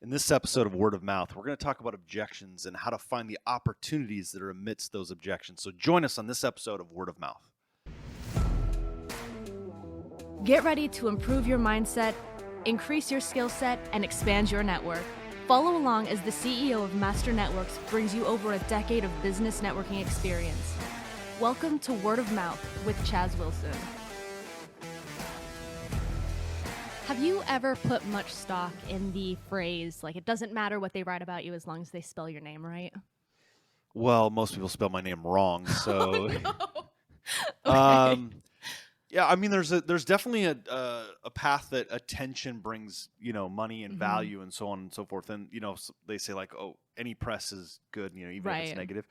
In this episode of Word of Mouth, we're going to talk about objections and how to find the opportunities that are amidst those objections. So join us on this episode of Word of Mouth. Get ready to improve your mindset, increase your skill set, and expand your network. Follow along as the CEO of Master Networks brings you over a decade of business networking experience. Welcome to Word of Mouth with Chaz Wilson. Have you ever put much stock in the phrase, like, it doesn't matter what they write about you as long as they spell your name right? Well, most people spell my name wrong, so Oh, no. Okay. yeah, I mean, there's definitely a path that attention brings, money and value and so on and so forth. And they say like, oh, any press is good, even if it's negative.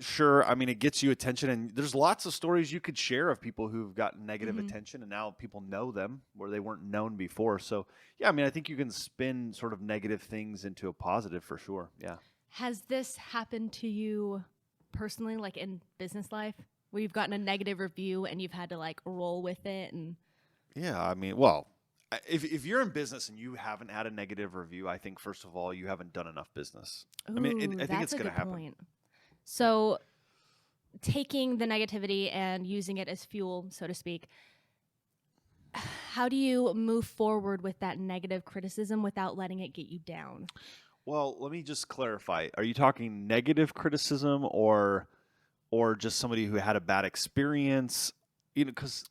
Sure, I mean, it gets you attention, and there's lots of stories you could share of people who've gotten negative attention, and now people know them where they weren't known before. So, yeah, I mean, I think you can spin sort of negative things into a positive for sure. Yeah. Has this happened to you personally, like in business life, where you've gotten a negative review and you've had to like roll with it? And Yeah, I mean, well, if you're in business and you haven't had a negative review, I think first of all you haven't done enough business. I mean, I think it's going to happen. Point. So taking the negativity and using it as fuel, so to speak, how do you move forward with that negative criticism without letting it get you down? Well, let me just clarify. Are you talking negative criticism or just somebody who had a bad experience? Because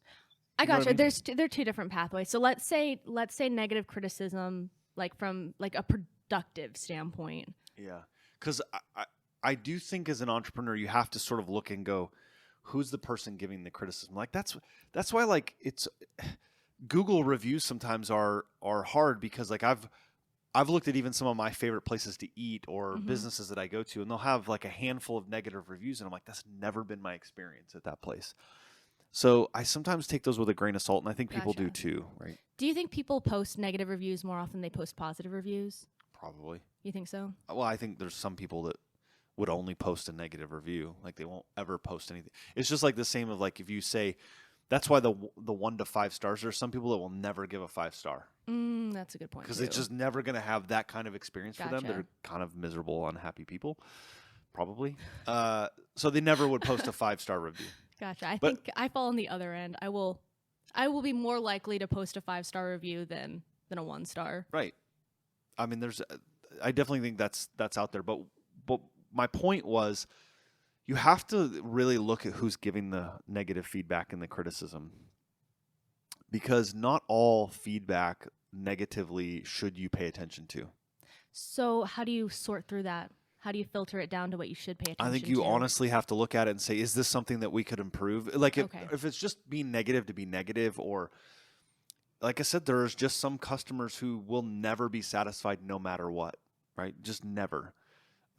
I gotcha. There are two different pathways. So let's say negative criticism, like from like a productive standpoint. Yeah, because I do think as an entrepreneur, you have to sort of look and go, who's the person giving the criticism? Like that's why like it's Google reviews sometimes are hard, because like I've looked at even some of my favorite places to eat or businesses that I go to, and they'll have like a handful of negative reviews, and I'm like, that's never been my experience at that place. So I sometimes take those with a grain of salt, and I think people do too, right? Do you think people post negative reviews more often than they post positive reviews? Probably. You think so? Well, I think there's some people that would only post a negative review. Like they won't ever post anything. It's just like the same of like if you say, that's why the 1 to 5 stars, there's some people that will never give a 5-star. That's a good point. Because it's just never going to have that kind of experience for them. Gotcha. They're kind of miserable, unhappy people, probably. So they never would post a 5-star review. Gotcha. I think I fall on the other end. I will be more likely to post a 5-star review than a 1-star. Right. I mean, I definitely think that's out there. But my point was, you have to really look at who's giving the negative feedback and the criticism, because not all feedback negatively should you pay attention to. So how do you sort through that? How do you filter it down to what you should pay attention to? I think you honestly have to look at it and say, is this something that we could improve? Like if it's just being negative to be negative, or like I said, there's just some customers who will never be satisfied no matter what, right? Just never.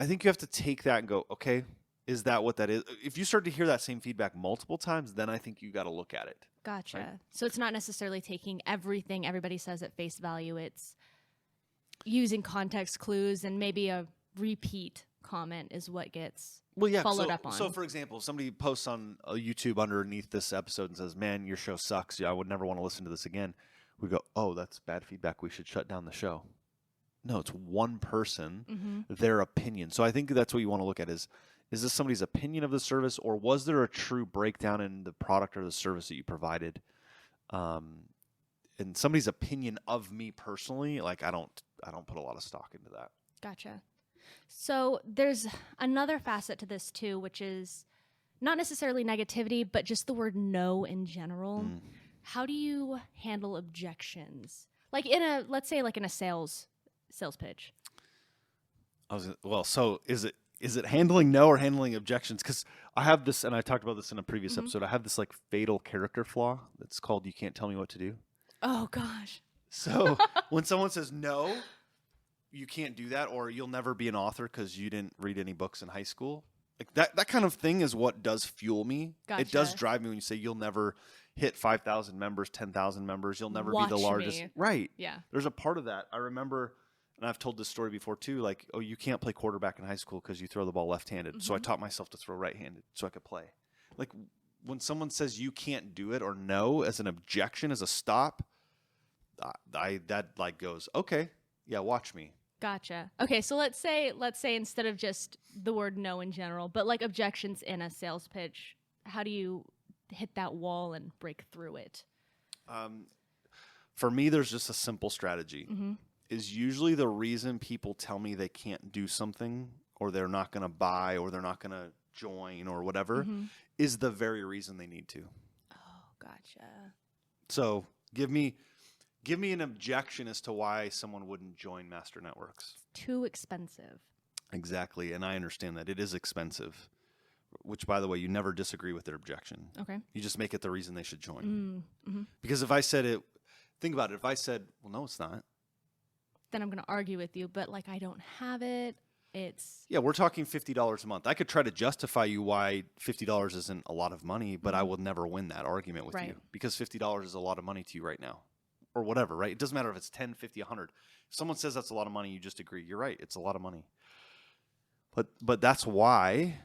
I think you have to take that and go, okay, is that what that is? If you start to hear that same feedback multiple times, then I think you got to look at it. Gotcha. Right? So it's not necessarily taking everything everybody says at face value. It's using context clues, and maybe a repeat comment is what gets followed up on. So, for example, if somebody posts on YouTube underneath this episode and says, man, your show sucks. Yeah, I would never want to listen to this again. We go, oh, that's bad feedback. We should shut down the show. No, it's one person, their opinion. So I think that's what you want to look at is this somebody's opinion of the service, or was there a true breakdown in the product or the service that you provided? And somebody's opinion of me personally, like I don't put a lot of stock into that. Gotcha. So there's another facet to this too, which is not necessarily negativity, but just the word no in general. How do you handle objections? Like let's say like in a sales pitch. So is it handling no or handling objections? Because I have this, and I talked about this in a previous episode. I have this like fatal character flaw that's called "you can't tell me what to do." Oh gosh. So when someone says no, you can't do that, or you'll never be an author because you didn't read any books in high school. Like that kind of thing is what does fuel me. Gotcha. It does drive me when you say you'll never hit 5,000 members, 10,000 members. You'll never be the largest. Right. Yeah. There's a part of that. I remember, and I've told this story before too, like, oh, you can't play quarterback in high school because you throw the ball left-handed. So I taught myself to throw right-handed so I could play. Like when someone says you can't do it or no as an objection, as a stop, that like goes, okay, Yeah, watch me. Gotcha. Okay, so let's say instead of just the word no in general, but like objections in a sales pitch, how do you hit that wall and break through it? For me, there's just a simple strategy. Is usually the reason people tell me they can't do something or they're not going to buy or they're not going to join or whatever is the very reason they need to. Oh, gotcha. So give me an objection as to why someone wouldn't join Master Networks. Too expensive. Exactly. And I understand that it is expensive, which, by the way, you never disagree with their objection. Okay. You just make it the reason they should join. Because if I said it, think about it. If I said, well, no, it's not. Then I'm going to argue with you, but like I don't have it. Yeah, we're talking $50 a month. I could try to justify you why $50 isn't a lot of money, but I will never win that argument with you because $50 is a lot of money to you right now. Or whatever, right? It doesn't matter if it's 10, 50, 100. If someone says that's a lot of money, you just agree. You're right. It's a lot of money. But that's why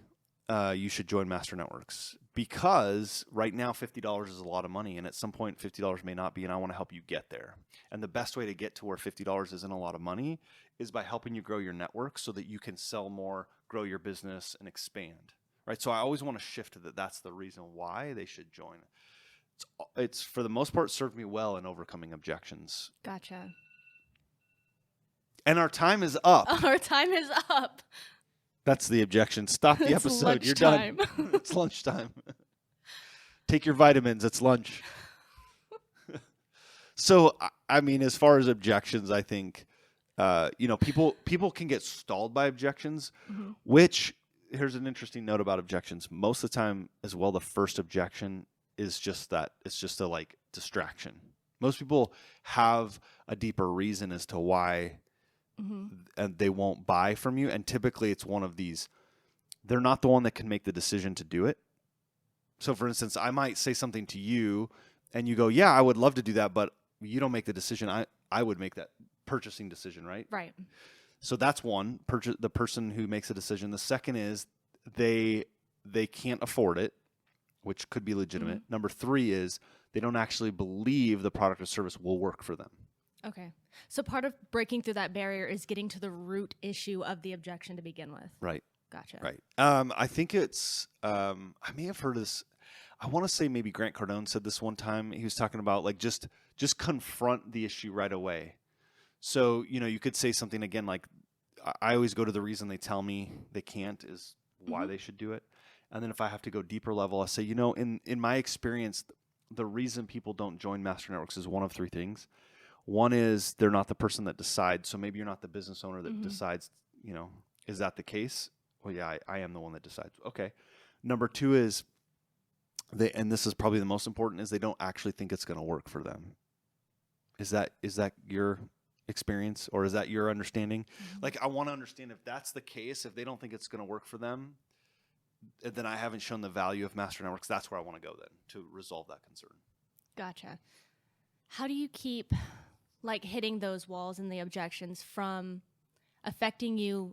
you should join Master Networks. Because right now $50 is a lot of money, and at some point $50 may not be, and I want to help you get there. And the best way to get to where $50 isn't a lot of money is by helping you grow your network so that you can sell more, grow your business, and expand. Right? So I always want to shift to that. That's the reason why they should join. It's for the most part served me well in overcoming objections. Gotcha. And our time is up. Our time is up. That's the objection. Stop the It's episode. lunchtime. You're done. It's lunchtime. Take your vitamins. It's lunch. So, I mean, as far as objections, I think, people can get stalled by objections, which here's an interesting note about objections. Most of the time as well, the first objection is just that. It's just a like distraction. Most people have a deeper reason as to why and they won't buy from you. And typically it's one of these, they're not the one that can make the decision to do it. So for instance, I might say something to you and you go, yeah, I would love to do that, but you don't make the decision. I would make that purchasing decision, right? Right. So that's one, the person who makes a decision. The second is they can't afford it, which could be legitimate. Number 3 is they don't actually believe the product or service will work for them. Okay. So part of breaking through that barrier is getting to the root issue of the objection to begin with. Right. Gotcha. Right. I think it's, I may have heard this. I want to say maybe Grant Cardone said this one time. He was talking about like just confront the issue right away. So, you could say something again like, I always go to the reason they tell me they can't is why they should do it. And then if I have to go deeper level, I say, in my experience, the reason people don't join Master Networks is one of 3 things. One is they're not the person that decides. So maybe you're not the business owner that decides, is that the case? Well, yeah, I am the one that decides. Okay. Number 2 is and this is probably the most important, is they don't actually think it's going to work for them. Is that your experience or is that your understanding? Like, I want to understand if that's the case, if they don't think it's going to work for them, then I haven't shown the value of Master Networks. That's where I want to go then to resolve that concern. Gotcha. How do you keep like hitting those walls and the objections from affecting you?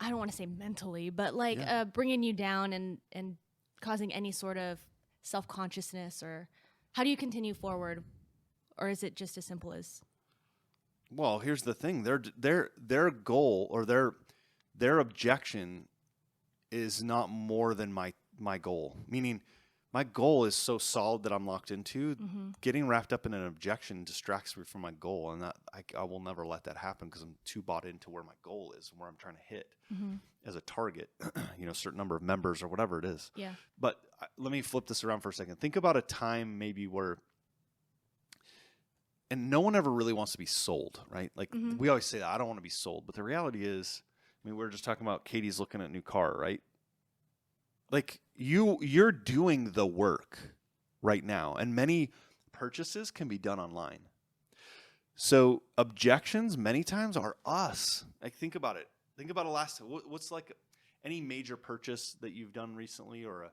I don't want to say mentally, but like bringing you down and causing any sort of self-consciousness, or how do you continue forward? Or is it just as simple as? Well, here's the thing. Their goal or their objection is not more than my goal. Meaning my goal is so solid that I'm locked into. Getting wrapped up in an objection distracts me from my goal, and that I will never let that happen because I'm too bought into where my goal is and where I'm trying to hit as a target, a certain number of members or whatever it is. Yeah. But let me flip this around for a second. Think about a time maybe where, and no one ever really wants to be sold, right? Like we always say that, I don't want to be sold. But the reality is, we were just talking about Katie's looking at a new car, right? Like you're doing the work right now, and many purchases can be done online. So objections many times are us. Like think about it. Think about what's like any major purchase that you've done recently or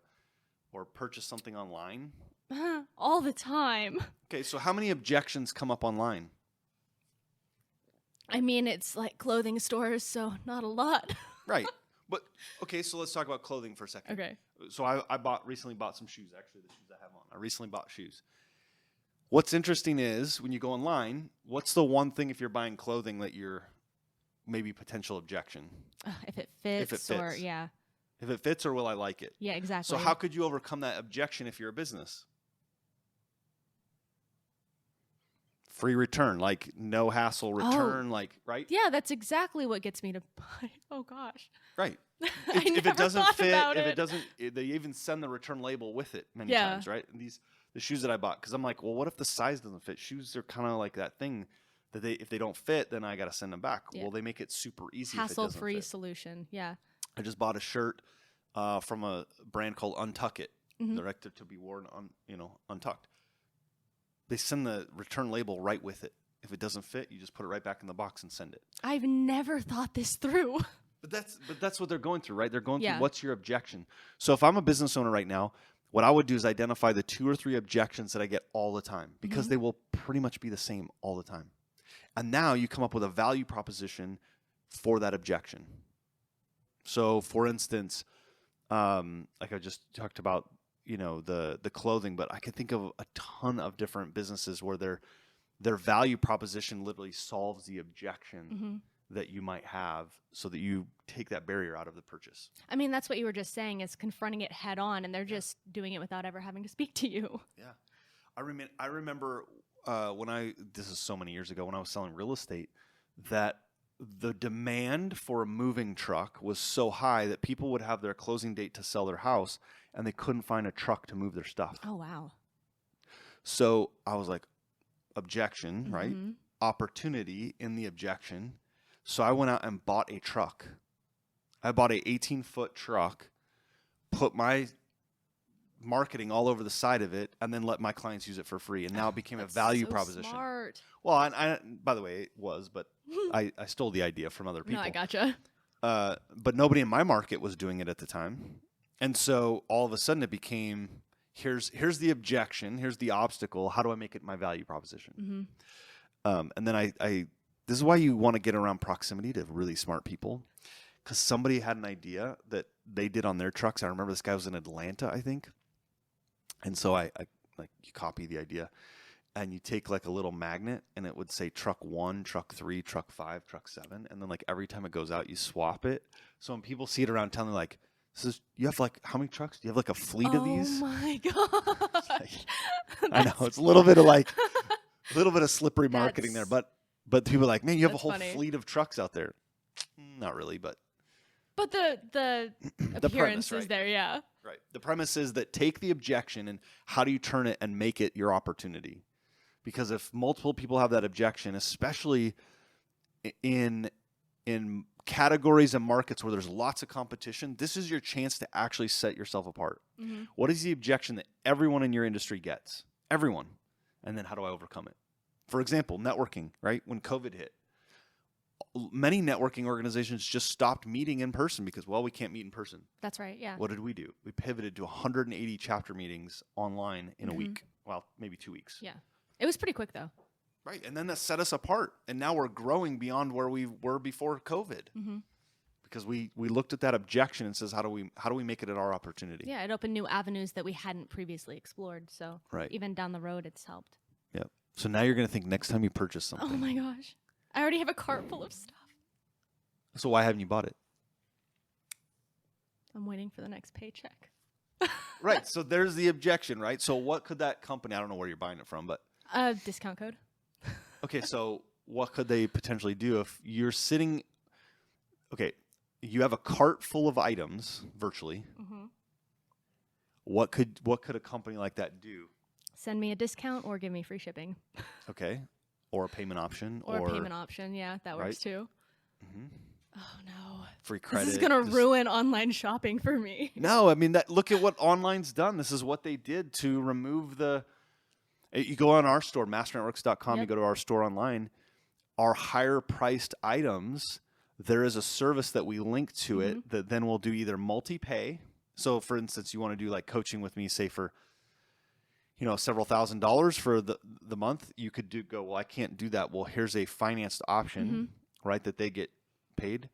purchased something online? All the time. Okay, so how many objections come up online? I mean, it's like clothing stores, so not a lot. Right. But okay, so let's talk about clothing for a second. Okay. So I recently bought some shoes. Actually, the shoes I have on. I recently bought shoes. What's interesting is when you go online, what's the one thing if you're buying clothing that you're maybe potential objection? If it fits, or yeah. If it fits, or will I like it? Yeah, exactly. So how could you overcome that objection if you're a business? Free return, like no hassle return, like, right? Yeah, that's exactly what gets me to buy. Oh gosh. Right. I If it doesn't fit, about if it doesn't, they even send the return label with it many Yeah. times, right? And the shoes that I bought, because I'm like, well, what if the size doesn't fit? Shoes are kind of like that thing that if they don't fit, then I got to send them back. Yeah. Well, they make it super easy. Hassle-free solution. Yeah. I just bought a shirt from a brand called Untuck It, directed to be worn untucked. They send the return label right with it. If it doesn't fit, you just put it right back in the box and send it. I've never thought this through. But that's what they're going through, right? They're going Yeah. through what's your objection. So if I'm a business owner right now, what I would do is identify the 2 or 3 objections that I get all the time, because they will pretty much be the same all the time. And now you come up with a value proposition for that objection. So for instance, like I just talked about, the clothing, but I could think of a ton of different businesses where their value proposition literally solves the objection that you might have, so that you take that barrier out of the purchase. I mean, that's what you were just saying, is confronting it head on, and they're just doing it without ever having to speak to you. Yeah. I remember this is so many years ago, when I was selling real estate, that the demand for a moving truck was so high that people would have their closing date to sell their house, and they couldn't find a truck to move their stuff. Oh, wow. So I was like, objection, right? Opportunity in the objection. So I went out and bought a truck. I bought a 18-foot truck, put my marketing all over the side of it, and then let my clients use it for free. And now it became a value proposition. Smart. Well, I by the way, it was, but I stole the idea from other people. No, I gotcha. But nobody in my market was doing it at the time. And so all of a sudden it became, here's the objection, here's the obstacle. How do I make it my value proposition? And then this is why you want to get around proximity to really smart people, because somebody had an idea that they did on their trucks. I remember this guy was in Atlanta, I think. And so I you copy the idea, and you take like a little magnet, and it would say truck 1, truck 3, truck 5, truck 7. And then like every time it goes out, you swap it. So when people see it around town, they're like, you have like, how many trucks? Do you have like a fleet of these? Oh my gosh. I know, it's a little bit of slippery marketing there, but people are like, man, you have a whole fleet of trucks out there. Not really, but the appearance premise, is right? there, yeah. Right. The premise is that take the objection and how do you turn it and make it your opportunity? Because if multiple people have that objection, especially in categories and markets where there's lots of competition, this is your chance to actually set yourself apart. What is the objection that everyone in your industry gets? Everyone. And then how do I overcome it? For example, networking, right? When COVID hit, many networking organizations just stopped meeting in person because, well, we can't meet in person. That's right, yeah. What did we do? We pivoted to 180 chapter meetings online in a week. Well, maybe 2 weeks. Yeah. It was pretty quick, though. Right. And then that set us apart. And now we're growing beyond where we were before COVID. Because we looked at that objection and says, how do we make it our opportunity? Yeah, it opened new avenues that we hadn't previously explored. So right. Even down the road, it's helped. Yeah. So now you're going to think next time you purchase something. Oh my gosh. I already have a cart full of stuff. So why haven't you bought it? I'm waiting for the next paycheck. Right. So there's the objection, right? So what could that company, I don't know where you're buying it from, but. Discount code. Okay. So what could they potentially do if you're sitting, okay, you have a cart full of items virtually. What could a company like that do? Send me a discount or give me free shipping. Okay. Or a payment option. Or a payment option. Yeah, that works too. Oh, no. Free credit. This is going to ruin online shopping for me. No, I mean, look at what online's done. This is what they did to remove you go on our store, masternetworks.com, you go to our store online, our higher priced items, there is a service that we link to it that then will do either multi-pay. So for instance, you want to do like coaching with me, say for, several $1,000s for the month, you could go, well, I can't do that. Well, here's a financed option, right, that they get paid.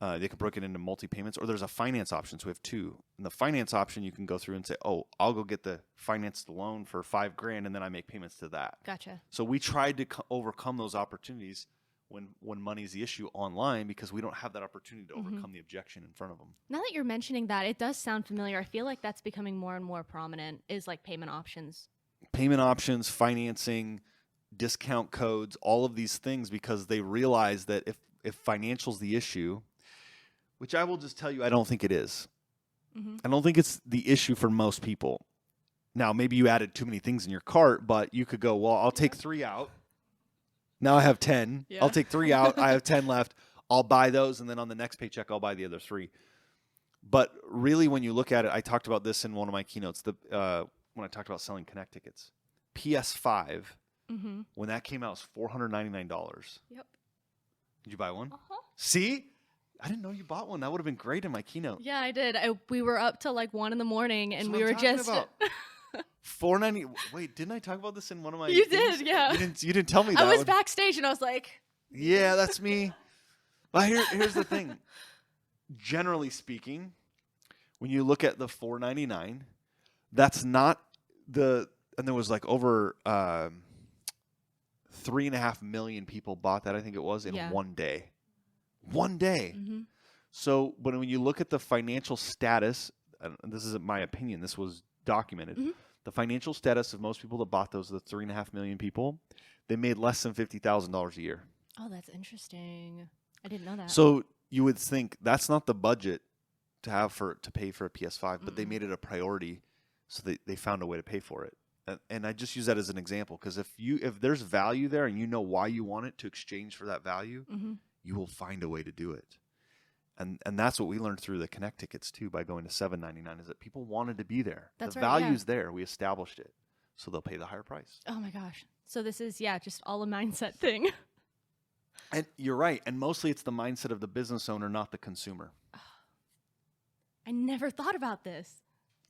They can break it into multi-payments, or there's a finance option. So we have two. In the finance option, you can go through and say, oh, I'll go get the finance loan for $5,000, and then I make payments to that. Gotcha. So we tried to overcome those opportunities when money's the issue online, because we don't have that opportunity to overcome the objection in front of them. Now that you're mentioning that, it does sound familiar. I feel like that's becoming more and more prominent, is like payment options. Payment options, financing, discount codes, all of these things, because they realize that if financial's the issue, which I will just tell you, I don't think it is. I don't think it's the issue for most people. Now, maybe you added too many things in your cart, but you could go, well, I'll take 3 out. Now I have 10. Yeah. I'll take 3 out. I have 10 left. I'll buy those, and then on the next paycheck, I'll buy the other 3. But really, when you look at it, I talked about this in one of my keynotes, when I talked about selling Connect tickets. PS5, when that came out, it was $499. Yep. Did you buy one? See? I didn't know you bought one. That would have been great in my keynote. Yeah, I did. We were up till like 1 a.m, and That's we what were I'm talking just about. $490. Wait, didn't I talk about this in one of my? You things? did, yeah. You didn't tell me that. I was one. backstage, and I was like, Yeah, that's me. But here's the thing. Generally speaking, when you look at the $499, that's not and there was like over 3.5 million people bought that, I think it was, in one day. One day. So, but when you look at the financial status, and this isn't my opinion, this was documented. The financial status of most people that bought those, the 3.5 million people, they made less than $50,000 a year. oh, that's interesting. I didn't know that. So you would think that's not the budget to pay for a PS5, but they made it a priority, so they found a way to pay for it. And I just use that as an example, because if there's value there and you know why you want it to exchange for that value, you will find a way to do it. And that's what we learned through the Connect tickets too, by going to $7.99, is that people wanted to be there. That's the right, value's there. We established it. So they'll pay the higher price. Oh my gosh. So this is, just all a mindset thing. And you're right. And mostly it's the mindset of the business owner, not the consumer. I never thought about this.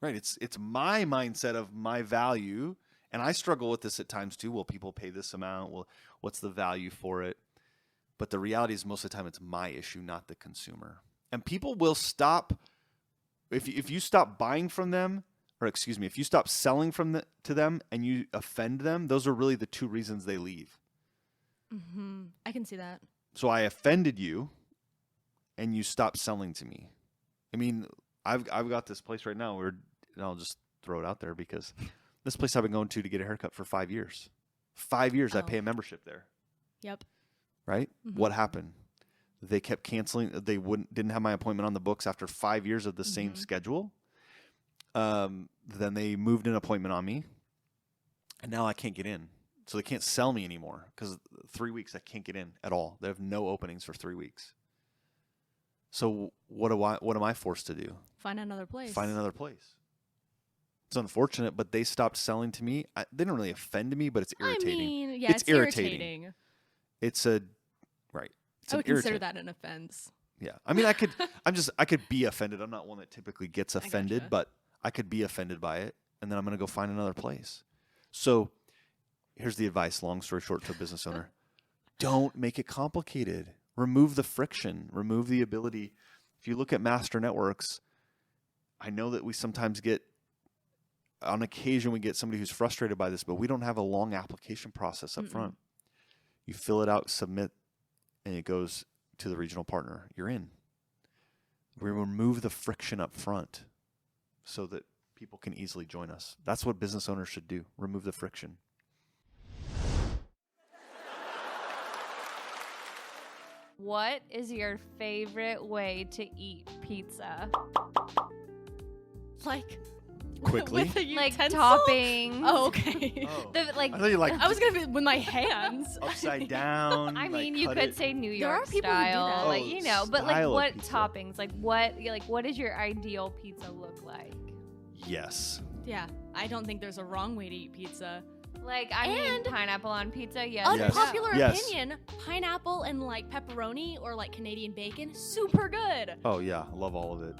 Right. It's my mindset of my value. And I struggle with this at times too. Will people pay this amount? Well, what's the value for it? But the reality is most of the time it's my issue, not the consumer. And people will stop, if you stop buying from them, or excuse me, if you stop selling to them and you offend them, those are really the 2 reasons they leave. I can see that. So I offended you and you stopped selling to me. I mean, I've got this place right now where, and I'll just throw it out there, because this place I've been going to get a haircut for 5 years. 5 years I pay a membership there. Yep. Right? What happened? They kept canceling. They didn't have my appointment on the books after 5 years of the same schedule. Then they moved an appointment on me, and now I can't get in. So they can't sell me anymore, because 3 weeks I can't get in at all. They have no openings for 3 weeks. So what am I forced to do? Find another place. Find another place. It's unfortunate, but they stopped selling to me. They didn't really offend me, but it's irritating. I mean, yeah, it's irritating. It's right. I would consider that an offense. Yeah. I mean, I could be offended. I'm not one that typically gets offended, but I could be offended by it, and then I'm going to go find another place. So here's the advice, long story short, to a business owner. Don't make it complicated. Remove the friction. Remove the ability. If you look at master networks, I know that we sometimes on occasion, we get somebody who's frustrated by this, but we don't have a long application process up front. You fill it out, submit, and it goes to the regional partner. You're in. We remove the friction up front so that people can easily join us. That's what business owners should do. Remove the friction. What is your favorite way to eat pizza? Like, Quickly? with a Like utensil? toppings. Oh, okay. Oh. Like, I thought you I was gonna be with my hands. upside down. I mean, like, you cut could it. say New There are York people who do style, that. like but like Style of what pizza. toppings? Like what does your ideal pizza look like? Yes. Yeah, I don't think there's a wrong way to eat pizza. Like I mean, And- pineapple on pizza, yes. Yes. Unpopular Yes. opinion: pineapple and like pepperoni or like Canadian bacon, super good. Oh yeah, I love all of it.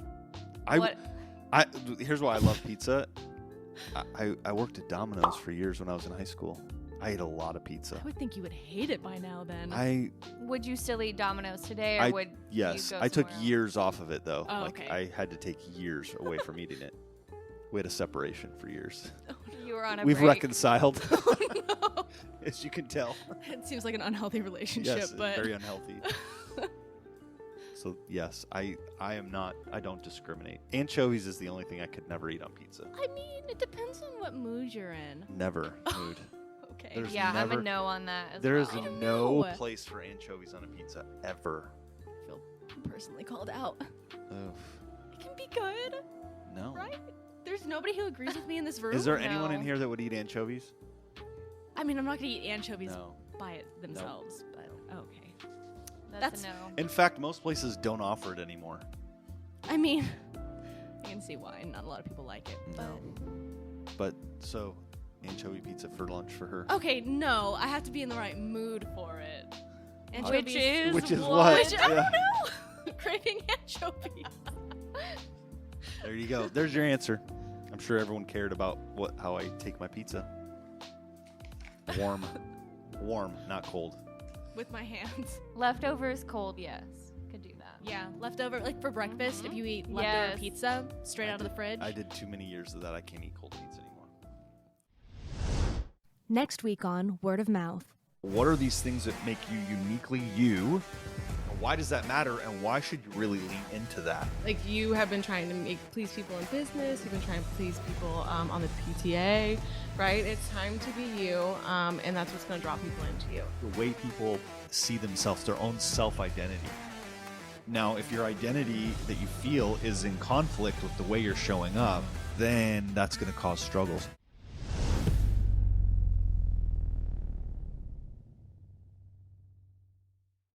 Here's why I love pizza. I worked at Domino's for years when I was in high school, I ate a lot of pizza. I would think you would hate it by now then. Would you still eat Domino's today, or would yes, you go I took somewhere else? years off of it though. Oh, like okay. I had to take years away from eating it. We had a separation for years. You were on a We've break. reconciled, Oh, no. as you can tell. It seems like an unhealthy relationship, Yes, but very unhealthy. So yes, I don't discriminate. Anchovies is the only thing I could never eat on pizza. I mean, it depends on what mood you're in. Never mood. Okay. There's Yeah, I'm a never- no on that as There well. is I don't no know. place for anchovies on a pizza ever. I feel personally called out. Oof. It can be good, No. right? There's nobody who agrees with me in this room. Is there anyone in No. here that would eat anchovies? I mean, I'm not going to eat anchovies No. by it themselves, but okay. That's a no. In fact, most places don't offer it anymore. I mean, I can see why not a lot of people like it. No. But so, anchovy pizza for lunch for her. Okay, no, I have to be in the right mood for it. Which is Which is what? what? Which, I Yeah. don't know. Craving anchovies. There you go. There's your answer. I'm sure everyone cared about how I take my pizza. Warm. Warm, not cold. With my hands. Leftovers cold, yes. Could do that. Yeah, leftover, like for breakfast, if you eat leftover Yes. pizza straight out of the fridge. I did too many years of that. I can't eat cold pizza anymore. Next week on Word of Mouth. What are these things that make you uniquely you? And why does that matter? And why should you really lean into that? Like you have been trying to please people in business, you've been trying to please people on the PTA, right? It's time to be you, and that's what's going to draw people into you. The way people see themselves, their own self-identity. Now, if your identity that you feel is in conflict with the way you're showing up, then that's going to cause struggles.